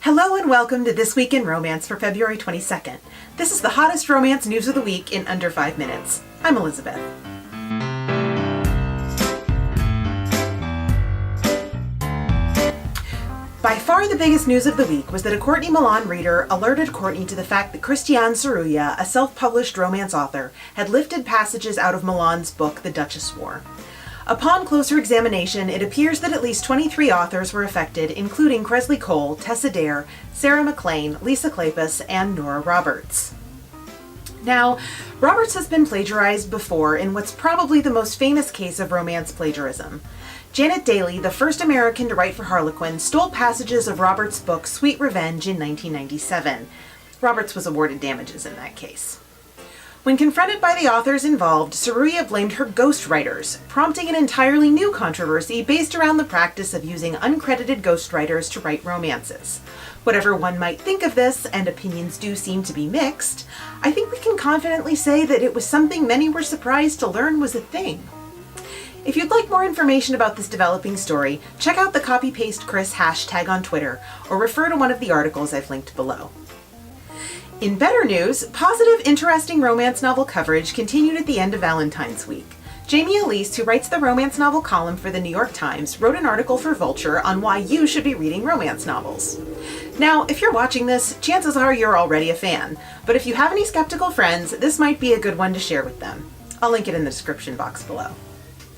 Hello and welcome to This Week in Romance for February 22nd. This is the hottest romance news of the week in under 5 minutes. I'm Elizabeth. By far the biggest news of the week was that a Courtney Milan reader alerted Courtney to the fact that Christiane Cerullo, a self-published romance author, had lifted passages out of Milan's book, The Duchess War. Upon closer examination, it appears that at least 23 authors were affected, including Kresley Cole, Tessa Dare, Sarah MacLean, Lisa Kleypas, and Nora Roberts. Now, Roberts has been plagiarized before in what's probably the most famous case of romance plagiarism. Janet Daly, the first American to write for Harlequin, stole passages of Roberts' book Sweet Revenge in 1997. Roberts was awarded damages in that case. When confronted by the authors involved, Cerullo blamed her ghostwriters, prompting an entirely new controversy based around the practice of using uncredited ghostwriters to write romances. Whatever one might think of this, and opinions do seem to be mixed, I think we can confidently say that it was something many were surprised to learn was a thing. If you'd like more information about this developing story, check out the CopyPasteChris hashtag on Twitter, or refer to one of the articles I've linked below. In better news, positive, interesting romance novel coverage continued at the end of Valentine's Week. Jamie Elise, who writes the romance novel column for the New York Times, wrote an article for Vulture on why you should be reading romance novels. Now, if you're watching this, chances are you're already a fan, but if you have any skeptical friends, this might be a good one to share with them. I'll link it in the description box below.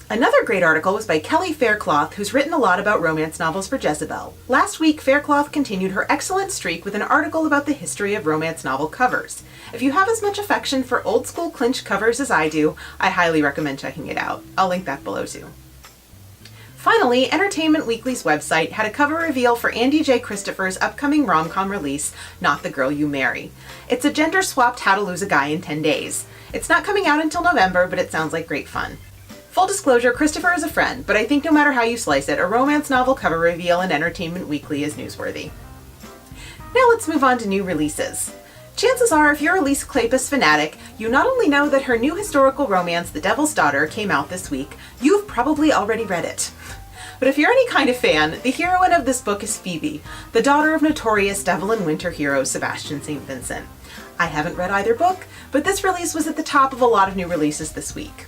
Another great article was by Kelly Faircloth, who's written a lot about romance novels for Jezebel. Last week, Faircloth continued her excellent streak with an article about the history of romance novel covers. If you have as much affection for old school clinch covers as I do, I highly recommend checking it out. I'll link that below too. Finally, Entertainment Weekly's website had a cover reveal for Andy J. Christopher's upcoming rom-com release, Not the Girl You Marry. It's a gender-swapped How to Lose a Guy in 10 Days. It's not coming out until November, but it sounds like great fun. Full disclosure, Christopher is a friend, but I think no matter how you slice it, a romance novel cover reveal in Entertainment Weekly is newsworthy. Now let's move on to new releases. Chances are, if you're a Lisa Kleypas fanatic, you not only know that her new historical romance, The Devil's Daughter, came out this week, you've probably already read it. But if you're any kind of fan, the heroine of this book is Phoebe, the daughter of notorious Devil in Winter hero Sebastian St. Vincent. I haven't read either book, but this release was at the top of a lot of new releases this week.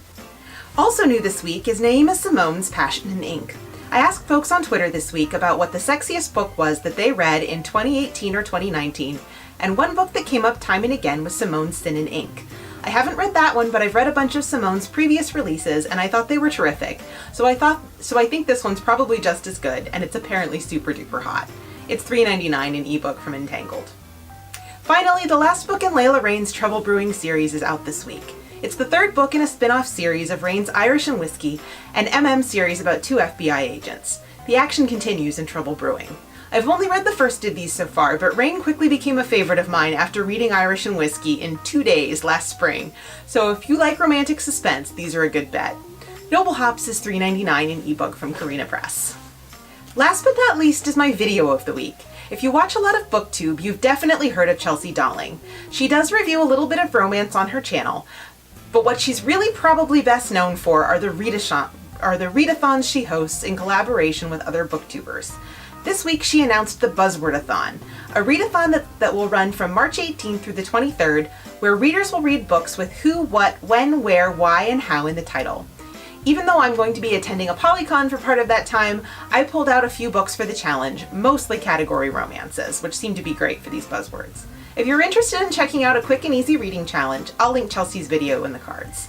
Also new this week is Naima Simone's Passion in Ink. I asked folks on Twitter this week about what the sexiest book was that they read in 2018 or 2019, and one book that came up time and again was Simone's Sin in Ink. I haven't read that one, but I've read a bunch of Simone's previous releases, and I thought they were terrific, so I think this one's probably just as good, and it's apparently super duper hot. It's $3.99 in ebook from Entangled. Finally, the last book in Leigh Lorraine's Trouble Brewing series is out this week. It's the third book in a spin-off series of Raine's Irish and Whiskey, an MM series about 2 FBI agents. The action continues in Trouble Brewing. I've only read the first of these so far, but Raine quickly became a favorite of mine after reading Irish and Whiskey in 2 days last spring, so if you like romantic suspense, these are a good bet. Noble Hops is $3.99 in ebook from Carina Press. Last but not least is my video of the week. If you watch a lot of BookTube, you've definitely heard of Chelsea Dowling. She does review a little bit of romance on her channel, but what she's really probably best known for are the readathons she hosts in collaboration with other booktubers. This week she announced the Buzzwordathon, a readathon that will run from March 18th through the 23rd, where readers will read books with who, what, when, where, why, and how in the title. Even though I'm going to be attending a Polycon for part of that time, I pulled out a few books for the challenge, mostly category romances, which seem to be great for these buzzwords. If you're interested in checking out a quick and easy reading challenge, I'll link Chelsea's video in the cards.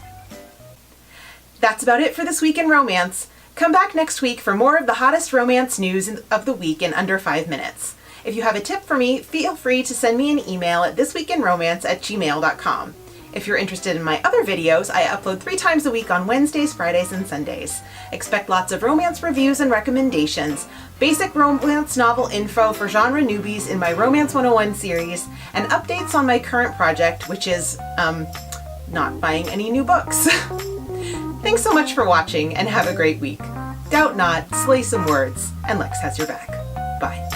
That's about it for This Week in Romance. Come back next week for more of the hottest romance news of the week in under 5 minutes. If you have a tip for me, feel free to send me an email at thisweekinromance@gmail.com. If you're interested in my other videos, I upload 3 times a week on Wednesdays, Fridays, and Sundays. Expect lots of romance reviews and recommendations, basic romance novel info for genre newbies in my Romance 101 series, and updates on my current project, which is, not buying any new books. Thanks so much for watching, and have a great week. Doubt not, slay some words, and Lex has your back. Bye.